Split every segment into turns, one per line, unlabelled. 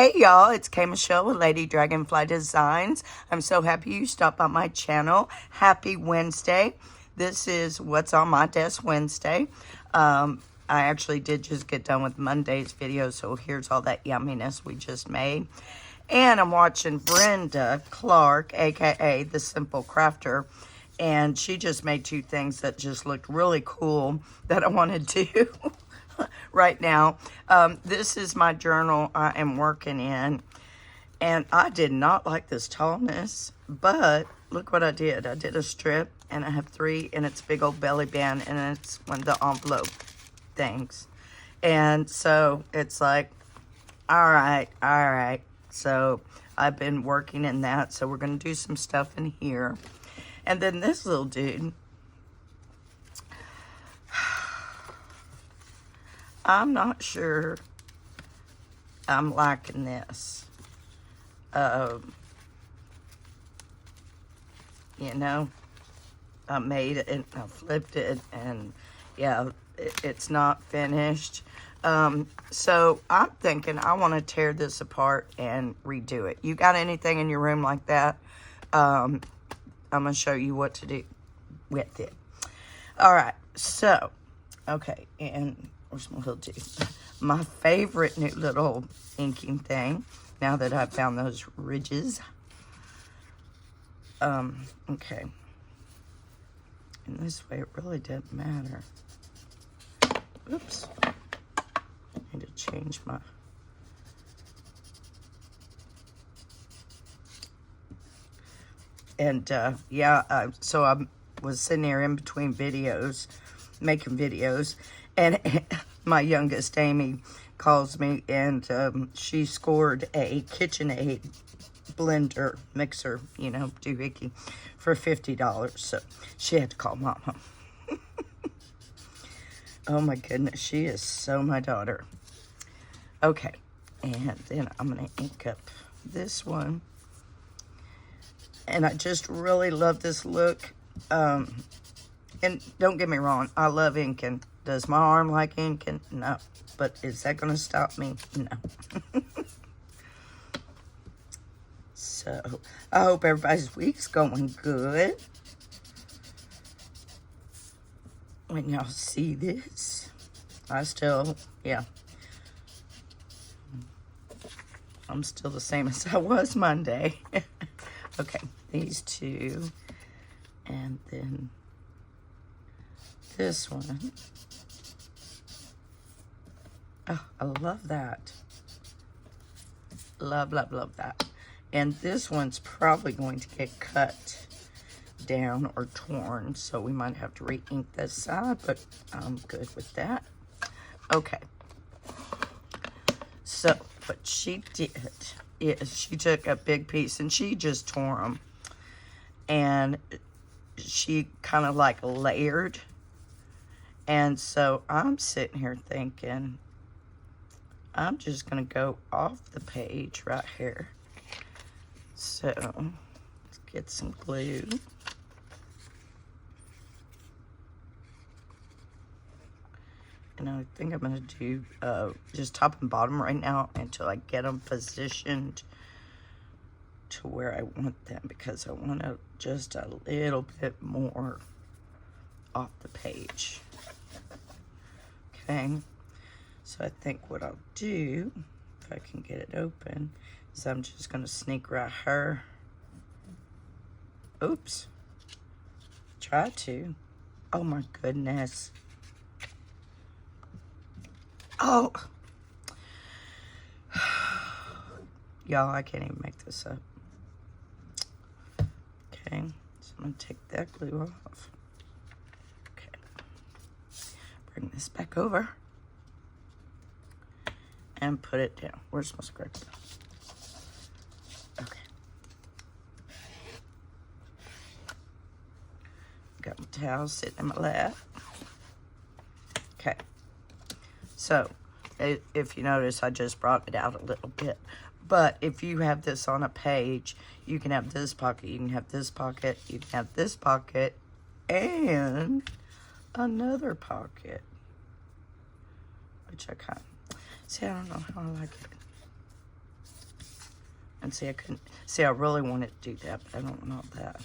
Hey y'all, it's Kay Michelle with Lady Dragonfly Designs. I'm so happy you stopped by my channel. Happy Wednesday. This is What's on My Desk Wednesday. I actually did just get done with Monday's video, so here's all that yumminess we just made. And I'm watching Brenda Clark, aka The Simple Crafter, and she just made two things that just looked really cool that I want to do. Right now. This is my journal I am working in, and I did not like this tallness, but look what I did. I did a strip, and I have 3, and it's big old belly band, and it's one of the envelope things. And so it's like, all right. So I've been working in that, so we're going to do some stuff in here. And then this little dude, I'm not sure I'm liking this. You know, I made it and I flipped it, and yeah, it's not finished. So I'm thinking I want to tear this apart and redo it. You got anything in your room like that? I'm going to show you what to do with it. All right, so, okay, and where's my little dude? My favorite new little inking thing, now that I've found those ridges. Okay. And this way it really doesn't matter. Oops. I need to change my... And, yeah, so I was sitting there in between videos, making videos, and my youngest, Amy, calls me, and she scored a KitchenAid blender mixer, you know, doohickey, for $50. So she had to call Mama. Oh my goodness, she is so my daughter. Okay, and then I'm going to ink up this one. And I just really love this look. And don't get me wrong, I love inking. Does my arm like inking? No. But is that going to stop me? No. So, I hope everybody's week's going good. When y'all see this, I'm still the same as I was Monday. Okay, these two. And then this one. Oh, I love that. Love that. And this one's probably going to get cut down or torn, so we might have to re-ink this side, but I'm good with that. Okay. So, what she did is she took a big piece and she just tore them. And she kind of like layered. And so I'm sitting here thinking, I'm just going to go off the page right here. So, let's get some glue. And I think I'm going to do just top and bottom right now until I get them positioned to where I want them, because I want to just a little bit more off the page. Okay. So I think what I'll do, if I can get it open, is I'm just going to sneak right here. Oops. Try to. Oh my goodness. Oh. Y'all, I can't even make this up. Okay. So I'm going to take that glue off. Okay. Bring this back over. And put it down. Where's my script? Okay. Got my towel sitting in my lap. Okay. So, if you notice, I just brought it out a little bit. But if you have this on a page, you can have this pocket, you can have this pocket, you can have this pocket, and another pocket. Which I kind of... See, I don't know how I like it. And see, I couldn't, see, I really wanted to do that, but I don't want that.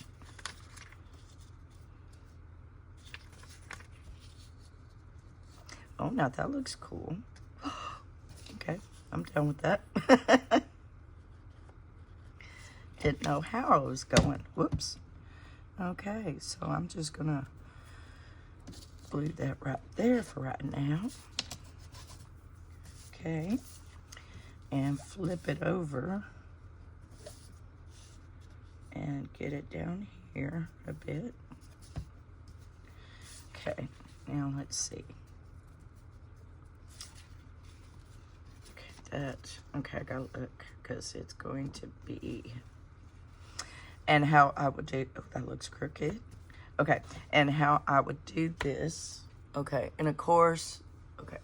Oh, now that looks cool. Okay, I'm done with that. Didn't know how I was going. Whoops. Okay, so I'm just gonna glue that right there for right now. Okay, and flip it over and get it down here a bit. Okay, now let's see. Okay, I gotta look, because it's going to be, and how I would do, oh, that looks crooked. Okay, and how I would do this. Okay, and of course, okay.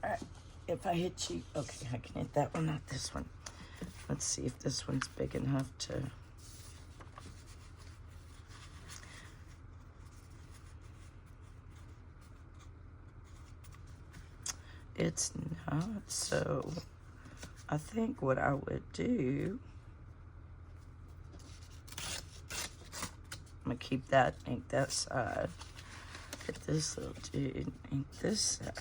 All right, if I hit you, okay, I can hit that one, not this one. Let's see if this one's big enough to, it's not, so I think what I would do, I'm gonna keep that ink that side. Get this little dude ink this side.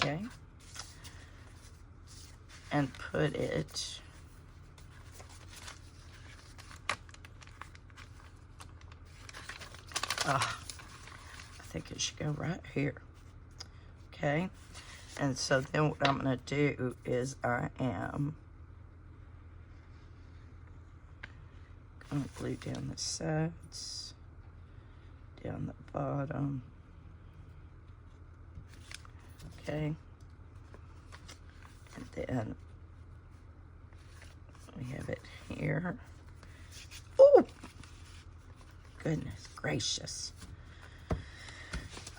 Okay. And put it I think it should go right here. Okay. And so then what I'm gonna do is I am gonna glue down the sides, down the bottom. Okay. And then we have it here. Oh, goodness gracious.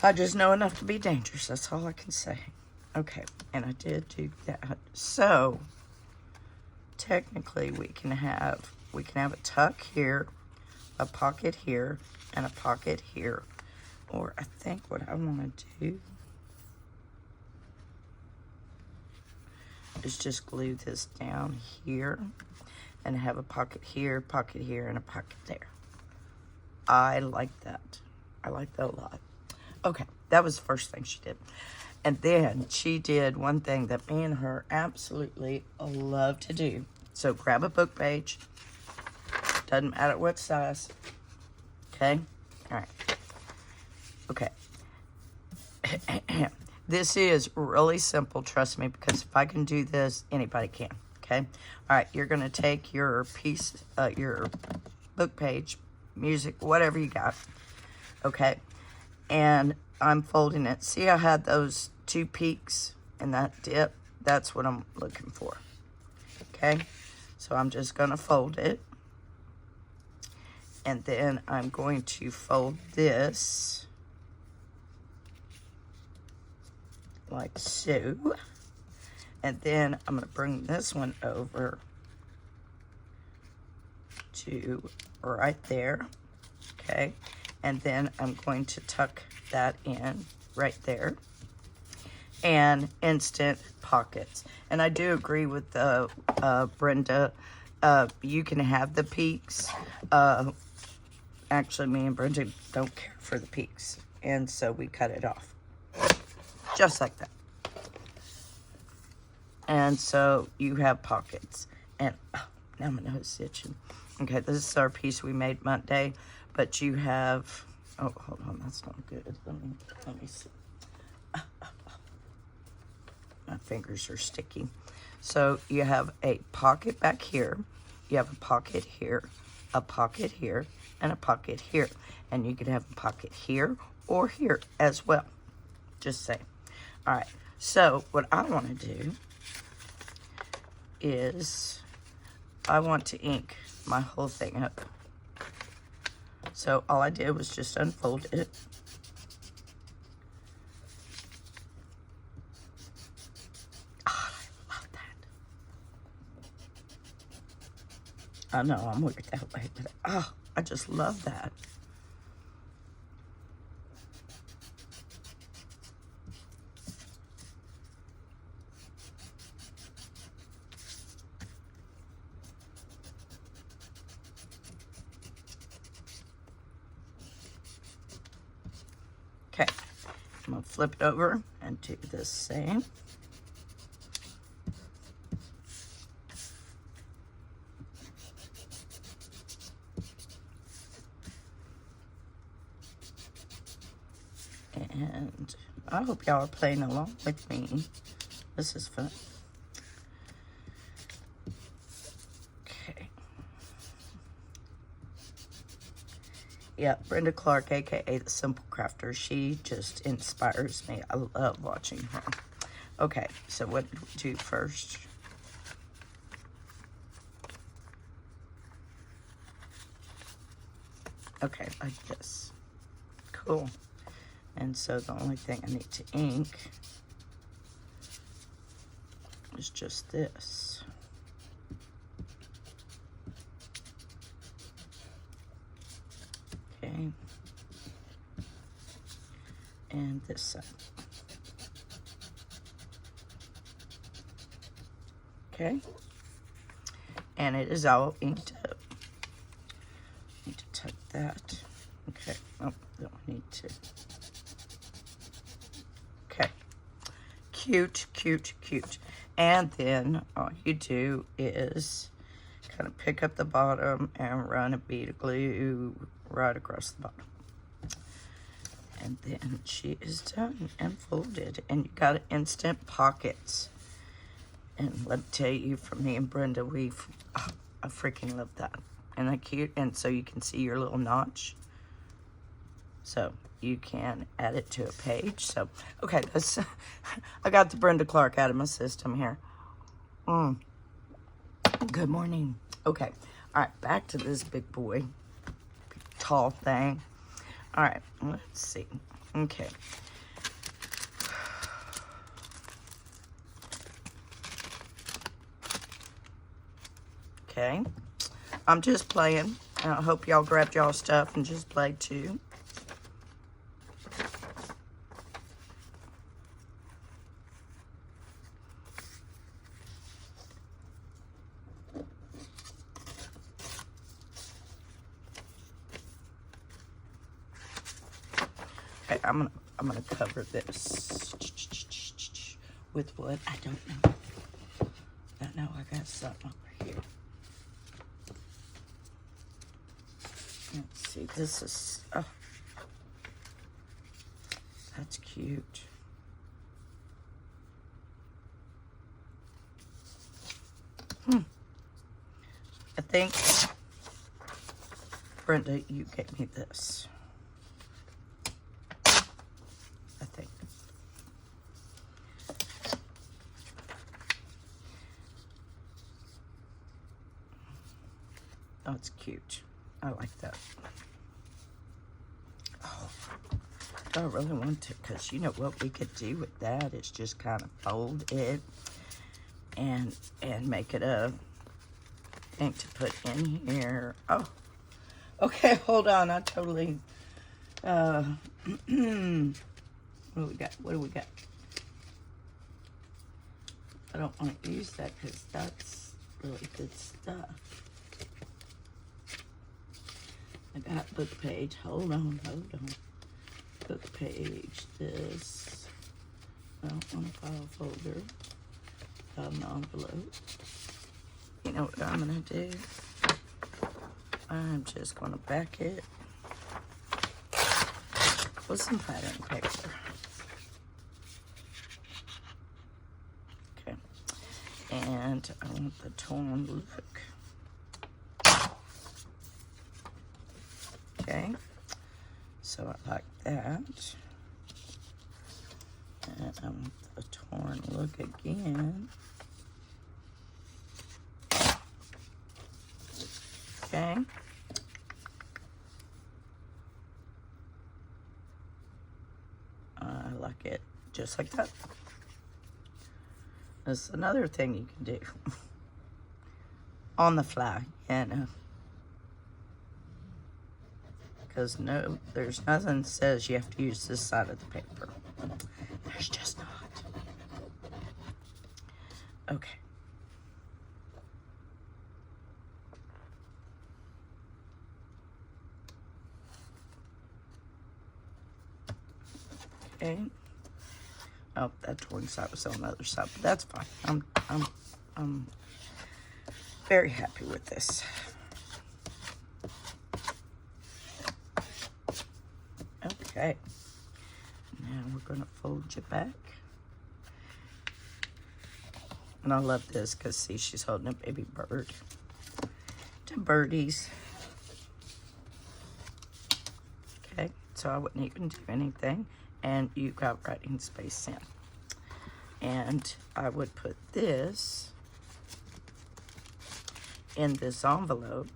I just know enough to be dangerous. That's all I can say. Okay, and I did do that. So technically we can have a tuck here, a pocket here, and a pocket here. Or I think what I want to do is just glue this down here and have a pocket here, and a pocket there. I like that. I like that a lot. Okay, that was the first thing she did. And then she did one thing that me and her absolutely love to do. So grab a book page. Doesn't matter what size. Okay? All right. Okay. This is really simple, trust me, because if I can do this, anybody can. Okay? All right, you're going to take your piece, your book page, music, whatever you got. Okay? And I'm folding it. See, I had those two peaks in that dip. That's what I'm looking for. Okay? So I'm just going to fold it. And then I'm going to fold this like so. And then I'm going to bring this one over to right there. Okay? And then I'm going to tuck that in right there. And instant pockets. And I do agree with Brenda. You can have the peaks. Actually, me and Brenda don't care for the peaks. And so we cut it off. Just like that. And so you have pockets. And oh, now my nose is itching. Okay, this is our piece we made Monday. But you have, oh, hold on, that's not good. Let me see. My fingers are sticky. So you have a pocket back here. You have a pocket here, a pocket here, and a pocket here. And you could have a pocket here or here as well. Just saying. All right, so what I want to do is I want to ink my whole thing up. So all I did was just unfold it. Oh, I love that. I know I'm weird that way, but oh, I just love that. I'm going to flip it over and do the same. And I hope y'all are playing along with me. This is fun. Okay. Yeah, Brenda Clark, aka the Simple Crafter. She just inspires me. I love watching her. Okay, so what did we do first? Okay, like this. Cool. And so the only thing I need to ink is just this. Okay. And this side. Okay. And it is all inked up. Need to tuck that. Okay. Oh, don't need to. Okay. Cute, cute, cute. And then all you do is kind of pick up the bottom and run a bead of glue right across the bottom. And then she is done and folded. And you got instant pockets. And let me tell you, for me and Brenda, I freaking love that. And they're cute. And so you can see your little notch. So you can add it to a page. So, okay, I got the Brenda Clark out of my system here. Good morning. Okay, all right, back to this big boy, big tall thing. All right, let's see. Okay. Okay, I'm just playing. I hope y'all grabbed y'all stuff and just played too. Okay, I'm gonna cover this with what? I don't know. I know I got something over here. Let's see, this is, oh, that's cute. I think, Brenda, you gave me this. I think. Oh, it's cute. I like that. Oh, I really want to, because you know what we could do with that is just kind of fold it and make it a thing to put in here. Oh, okay, hold on. I totally, what do we got? What do we got? I don't want to use that because that's really good stuff. I got book page. Hold on. Book page. This. I don't want a file folder. Got an envelope. You know what I'm going to do? I'm just going to back it with some pattern paper. Okay. And I want the torn look. Okay, so I like that. And I want the torn look again. Okay. I like it just like that. That's another thing you can do. On the fly, you know. Because no, there's nothing that says you have to use this side of the paper. There's just not. Okay. Okay. Oh, that torn side was on the other side, but that's fine. I'm very happy with this. Okay, now we're gonna fold you back. And I love this because, see, she's holding a baby bird. To birdies. Okay, so I wouldn't even do anything. And you got writing space in. And I would put this in this envelope,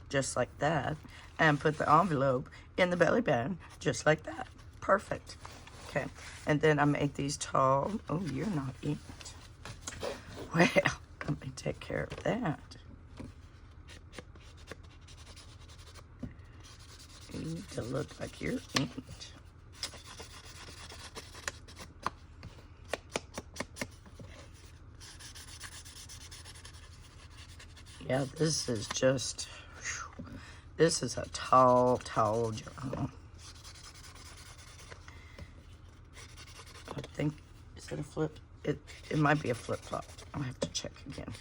just like that. And put the envelope in the belly band, just like that. Perfect. Okay, and then I made these tall. Oh, you're not inked. Well, let me take care of that. You need to look like you're inked. Yeah, this is just, whew, this is a tall, tall journal. I think, is it a flip? It might be a flip-flop. I'll have to check again.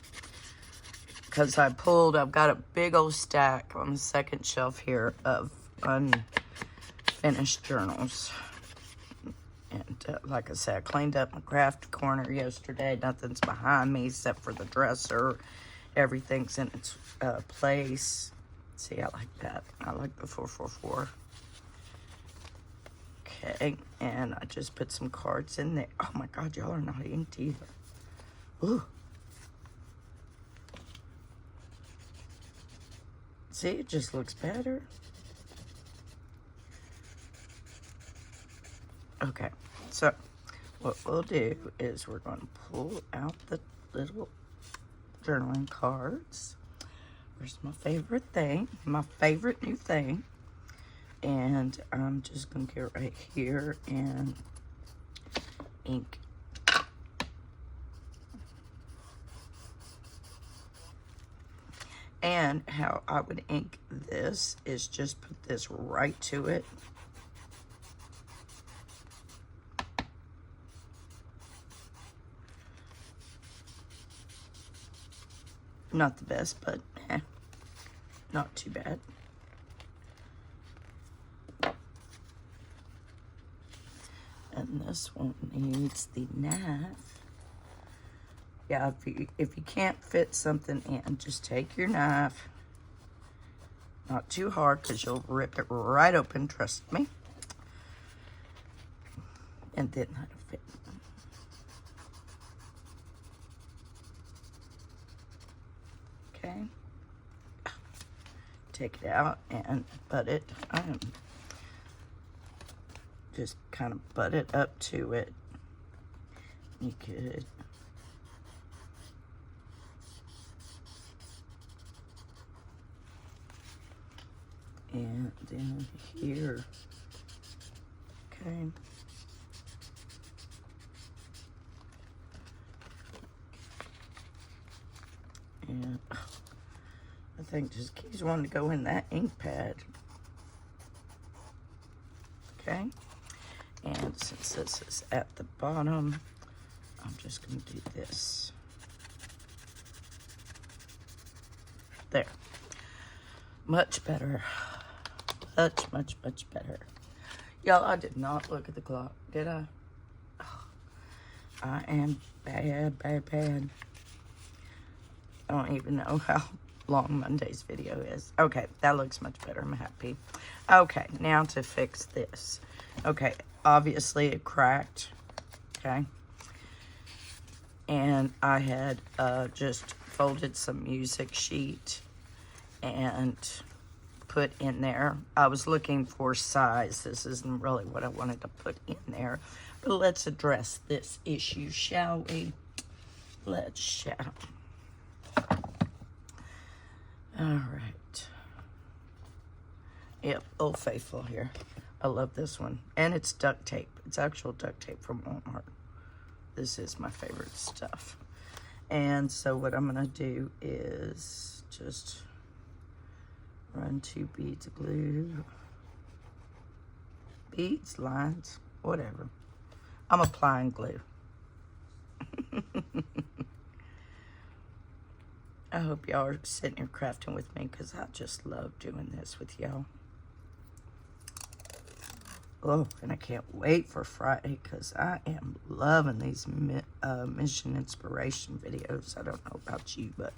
Because I've got a big old stack on the second shelf here of unfinished journals. And like I said, I cleaned up my craft corner yesterday. Nothing's behind me except for the dresser. Everything's in its place. See, I like that. I like the 444. Okay, and I just put some cards in there. Oh my God, y'all are not inked either. Ooh. See, it just looks better. Okay, so what we'll do is we're going to pull out the little journaling cards. Where's my favorite thing? My favorite new thing. And I'm just going to get right here and ink. And how I would ink this is just put this right to it. Not the best, but not too bad. And this one needs the knife. Yeah, if you can't fit something in, just take your knife. Not too hard, because you'll rip it right open, trust me. And then that'll fit. Okay. Take it out and butt it. Just kind of butt it up to it. You could and then here. Okay. And I think just keeps wanting to go in that ink pad. Okay. And since this is at the bottom, I'm just going to do this. There. Much better. Much, much, much better. Y'all, I did not look at the clock, did I? Oh, I am bad, bad, bad. I don't even know how long Monday's video is. Okay, that looks much better. I'm happy. Okay, now to fix this. Okay, obviously it cracked. Okay. And I had just folded some music sheet and put in there. I was looking for size. This isn't really what I wanted to put in there. But let's address this issue, shall we? Let's shall. All right. Yep, Old Faithful here. I love this one. And it's duct tape. It's actual duct tape from Walmart. This is my favorite stuff. And so what I'm going to do is just run 2 beads of glue. Beads, lines, whatever. I'm applying glue. I hope y'all are sitting here crafting with me because I just love doing this with y'all. Oh, and I can't wait for Friday because I am loving these mission inspiration videos. I don't know about you, but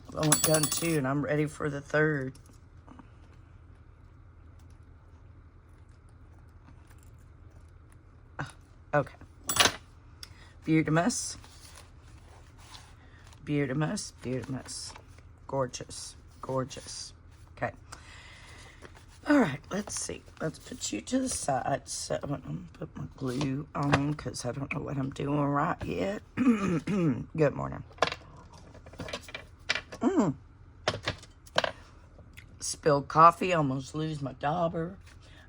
I've only done 2 and I'm ready for the 3rd. Okay. Beautimus. Beautimus, beautimus. Gorgeous, gorgeous. Okay. All right, let's see. Let's put you to the side. So I'm gonna put my glue on because I don't know what I'm doing right yet. Good morning. Spilled coffee, almost lose my dauber.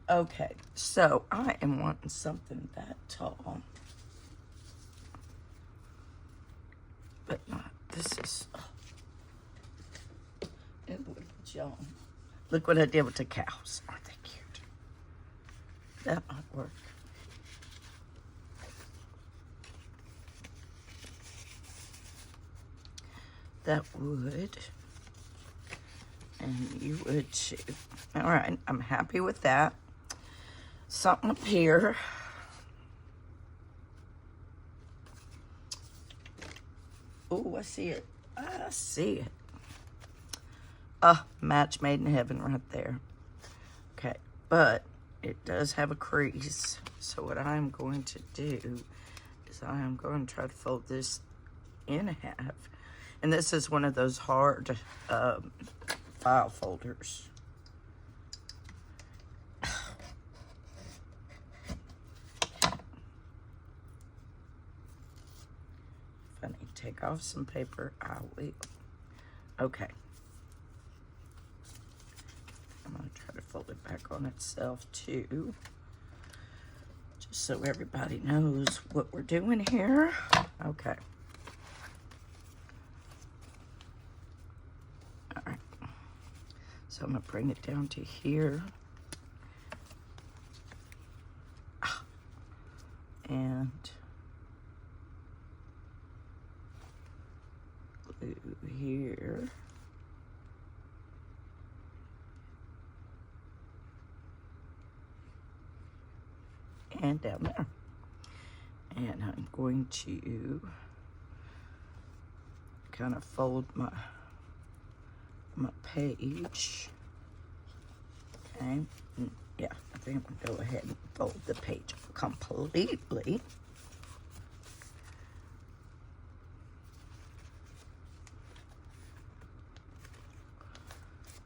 Okay, so I am wanting something that tall. But not, this is, it would John. Look what I did with the cows. Aren't they cute? That might work. That would. And you would too. All right, I'm happy with that. Something up here. Oh, I see it. I see it. Match made in heaven right there. Okay, but it does have a crease. So what I'm going to do is I am going to try to fold this in half. And this is one of those hard file folders. If I need to take off some paper, I will. Okay. I'm going to try to fold it back on itself too. Just so everybody knows what we're doing here. Okay. All right. So I'm going to bring it down to here. And glue here. And down there. And I'm going to kind of fold my page. Okay. Yeah, I think I'm gonna go ahead and fold the page completely.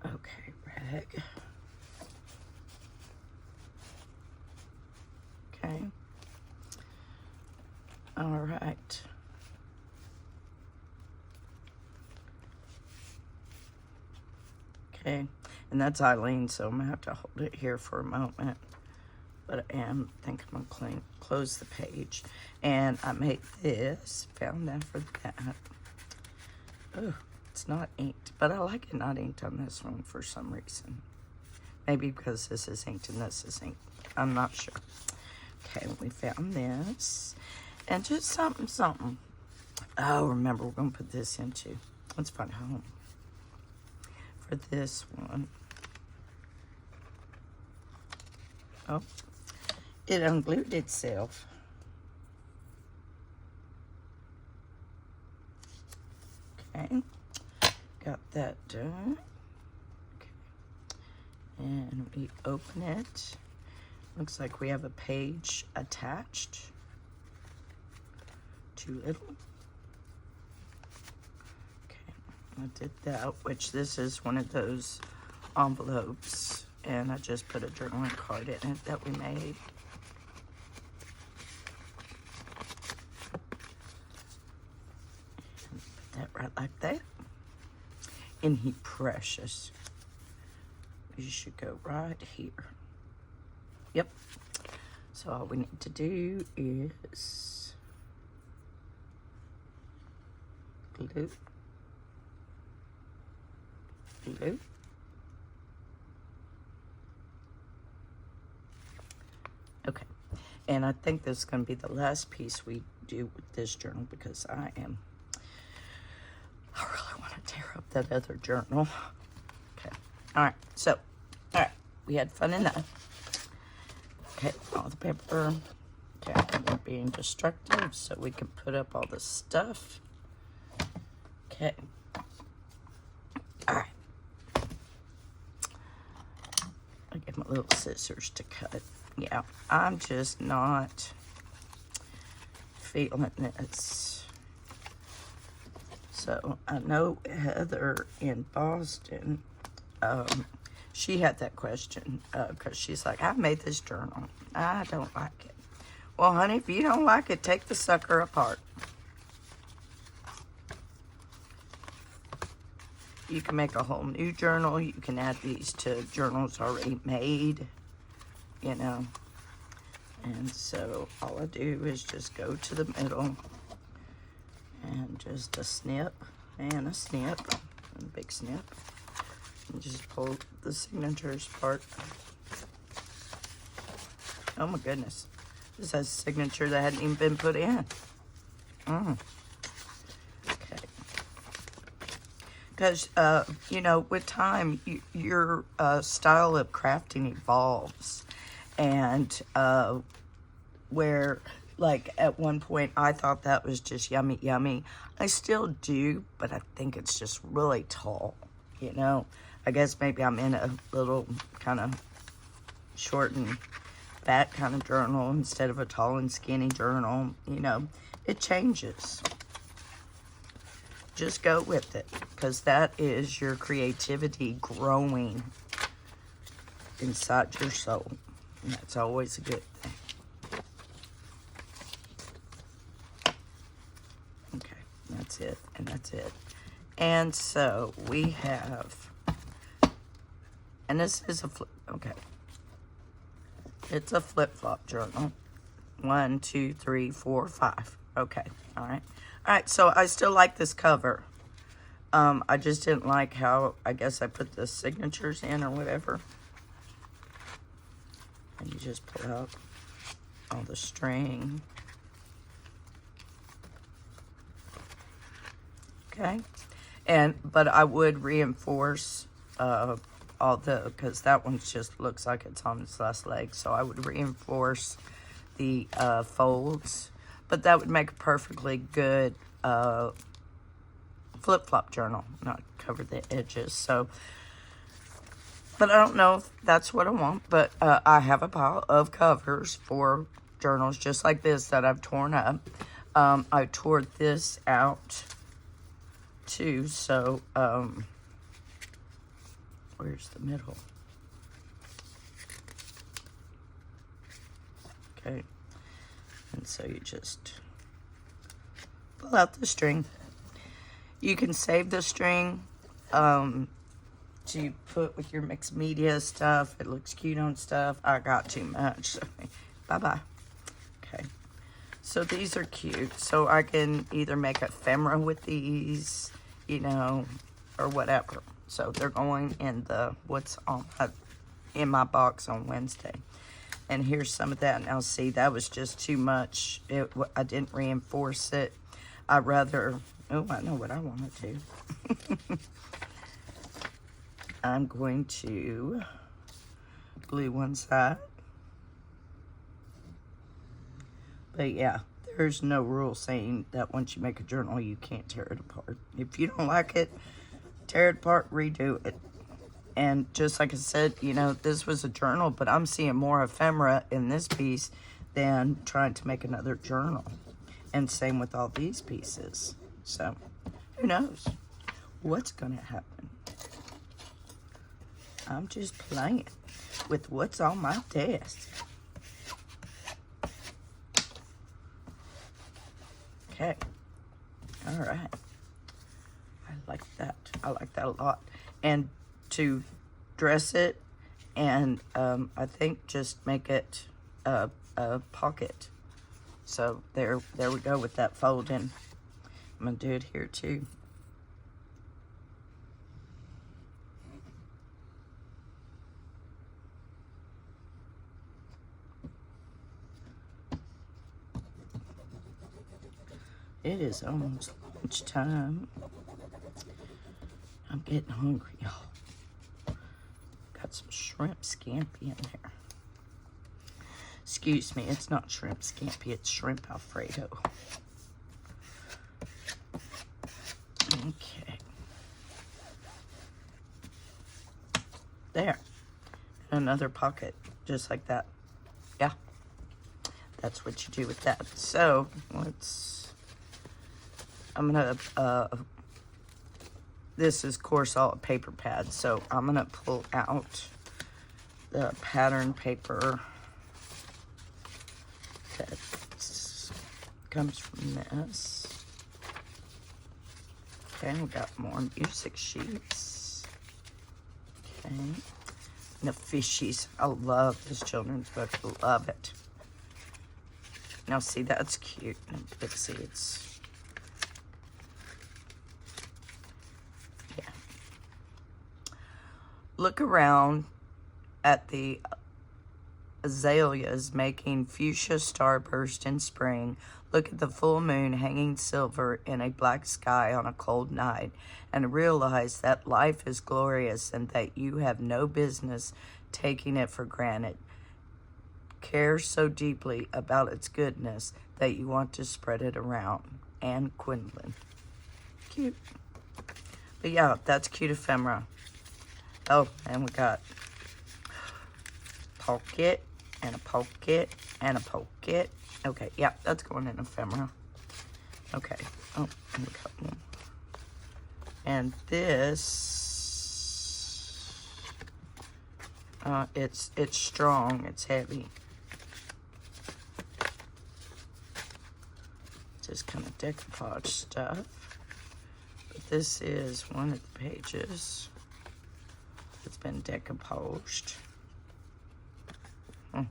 Okay, rag. Okay. All right. Okay, and that's Eileen, so I'm gonna have to hold it here for a moment. But I think I'm gonna close the page. And I made this, found that for that. Oh, it's not inked, but I like it not inked on this one for some reason. Maybe because this is inked and this is inked. I'm not sure. Okay, we found this. And just something. Oh, remember, we're gonna put this into, let's find a home. For this one. Oh, it unglued itself. Okay, got that done. Okay, and we open it. Looks like we have a page attached. Too little. Okay, I did that, which this is one of those envelopes, and I just put a journaling card in it that we made. Put that right like that. Isn't he precious? You should go right here. Yep. So all we need to do is glue. Glue. Okay. And I think this is going to be the last piece we do with this journal because I really want to tear up that other journal. Okay. All right. So, all right. We had fun in that. Okay. All the paper. Okay. We're being destructive so we can put up all this stuff. Okay. All right. I get my little scissors to cut. Yeah, I'm just not feeling this. So I know Heather in Boston, she had that question because she's like, I made this journal. I don't like it. Well, honey, if you don't like it, take the sucker apart. You can make a whole new journal. You can add these to journals already made, you know. And so all I do is just go to the middle and just a snip and a snip and a big snip. And just pull the signatures part. Oh my goodness. This has a signature that hadn't even been put in. Okay. Because, you know, with time, your style of crafting evolves. And where, like, at one point, I thought that was just yummy, yummy. I still do, but I think it's just really tall, you know. I guess maybe I'm in a little kind of short and fat kind of journal instead of a tall and skinny journal, you know. It changes. Just go with it, because that is your creativity growing inside your soul. And that's always a good thing. Okay, that's it, and that's it. And so we have, and this is a flip, okay. It's a flip-flop journal. 1, 2, 3, 4, 5. Okay, all right. All right, so I still like this cover. I just didn't like how, I guess I put the signatures in or whatever. And you just pull out all the string. Okay. But I would reinforce all because that one just looks like it's on its last leg. So I would reinforce the folds. But that would make a perfectly good flip-flop journal, not cover the edges. So, but I don't know if that's what I want. But I have a pile of covers for journals just like this that I've torn up. I tore this out too. So, where's the middle? Okay. And so you just pull out the string. You can save the string to put with your mixed media stuff. It looks cute on stuff. I got too much. So bye-bye. Okay. So these are cute. So I can either make ephemera with these, you know, or whatever. So they're going in the what's on in my box on Wednesday. And here's some of that. Now, see, that was just too much. I didn't reinforce it. I'd rather... Oh, I know what I want to do. I'm going to glue one side. But, yeah, there's no rule saying that once you make a journal, you can't tear it apart. If you don't like it, tear it apart, redo it. And just like I said, you know, this was a journal, but I'm seeing more ephemera in this piece than trying to make another journal. And same with all these pieces. So, who knows what's going to happen. I'm just playing with what's on my desk. Okay. All right. I like that. I like that a lot. And to dress it and I think just make it a pocket. So there we go with that folding. I'm gonna do it here too. It is almost lunchtime. I'm getting hungry, y'all. Got some shrimp scampi in there. Excuse me, it's not shrimp scampi, it's shrimp Alfredo. Okay. There. Another pocket, just like that. Yeah. That's what you do with that. So, I'm gonna, this is course all a paper pad, so I'm gonna pull out the pattern paper that comes from this. Okay, we got more music sheets. Okay, and the fishies. I love this children's book. Love it. Now, see, that's cute. Let's see, it's, yeah. Look around at the azaleas making fuchsia starburst in spring. Look at the full moon hanging silver in a black sky on a cold night, and realize that life is glorious and that you have no business taking it for granted. Care so deeply about its goodness that you want to spread it around. Anne Quindlen. Cute. But yeah, that's cute ephemera. Oh, and we got pocket and a pocket and a pocket. Okay, yeah, that's going in ephemera. Okay. Oh, and we got one. And this, it's strong, it's heavy. Just kind of decoupage stuff. But this is one of the pages that's been decomposed. Okay.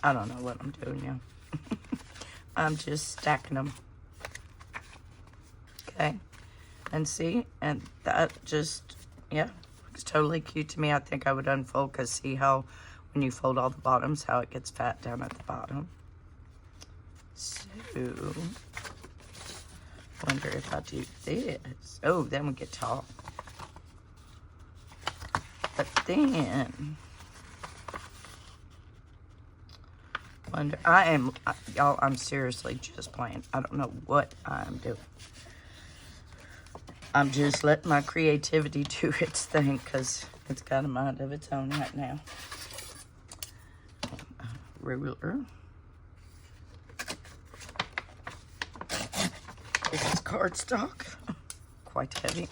I don't know what I'm doing now. I'm just stacking them. Okay. And see, and that just, yeah, looks totally cute to me. I think I would unfold, because see how when you fold all the bottoms, how it gets fat down at the bottom. So, wonder if I do this. Oh, then we get tall. But then, wonder, y'all, I'm seriously just playing. I don't know what I'm doing. I'm just letting my creativity do its thing, because it's got a mind of its own right now. Ruler. This is cardstock. Quite heavy.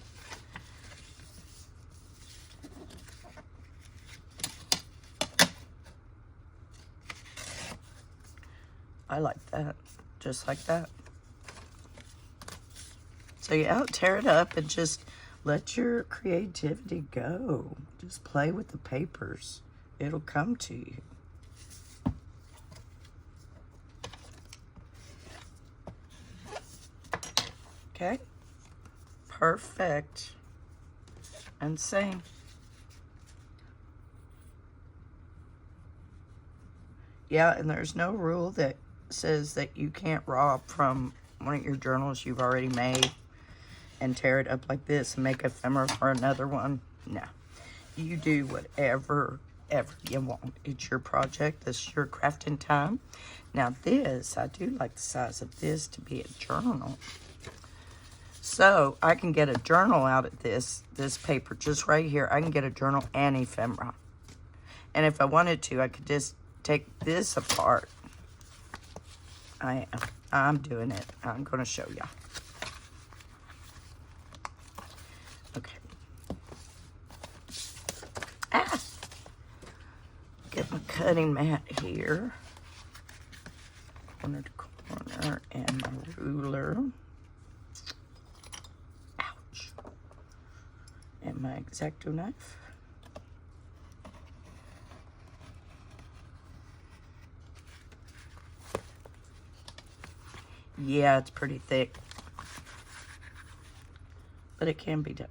I like that. Just like that. So yeah, tear it up and just let your creativity go. Just play with the papers. It'll come to you. Okay. Perfect. And same. Yeah, and there's no rule that says that you can't rob from one of your journals you've already made and tear it up like this and make ephemera for another one. No. You do whatever you want. It's your project. This is your crafting time. Now this, I do like the size of this to be a journal. So I can get a journal out of this paper just right here. I can get a journal and ephemera. And if I wanted to, I could just take this apart. I'm doing it. I'm going to show y'all. Okay. Get my cutting mat here. Corner to corner. And my ruler. Ouch. And my X-Acto knife. Yeah, it's pretty thick, but it can be done.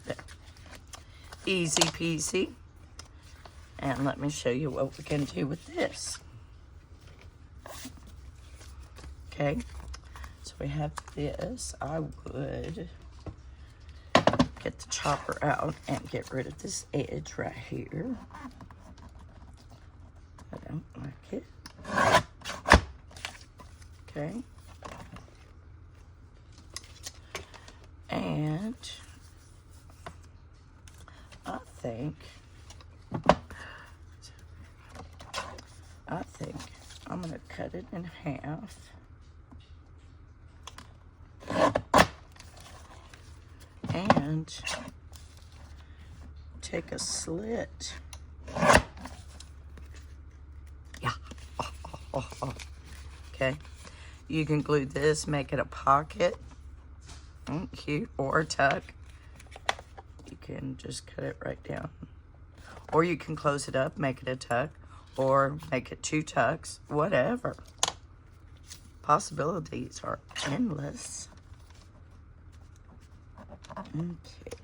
There. Easy peasy. And let me show you what we can do with this. Okay, so we have this. I would get the chopper out and get rid of this edge right here. I don't like it. Okay. And I think I'm going to cut it in half. And take a slit. Yeah. Okay. You can glue this, make it a pocket. Cute. Or a tuck. You can just cut it right down. Or you can close it up, make it a tuck. Or make it 2 tucks. Whatever. Possibilities are endless. Okay.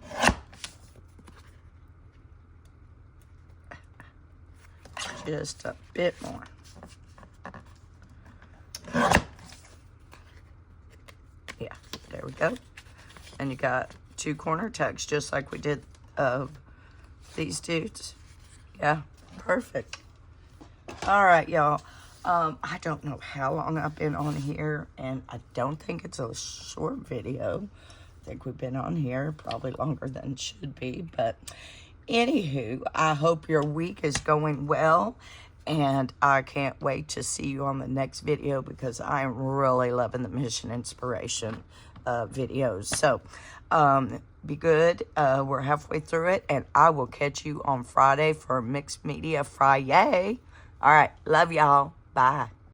Just a bit more. Yeah, there we go. And you got 2 corner tucks just like we did of these dudes. Yeah, perfect. All right, y'all. I don't know how long I've been on here, and I don't think it's a short video. I think we've been on here probably longer than it should be, but anywho, I hope your week is going well, and I can't wait to see you on the next video because I'm really loving the mission inspiration videos. So be good. We're halfway through it, and I will catch you on Friday for Mixed Media Friday. All right, love y'all. Bye.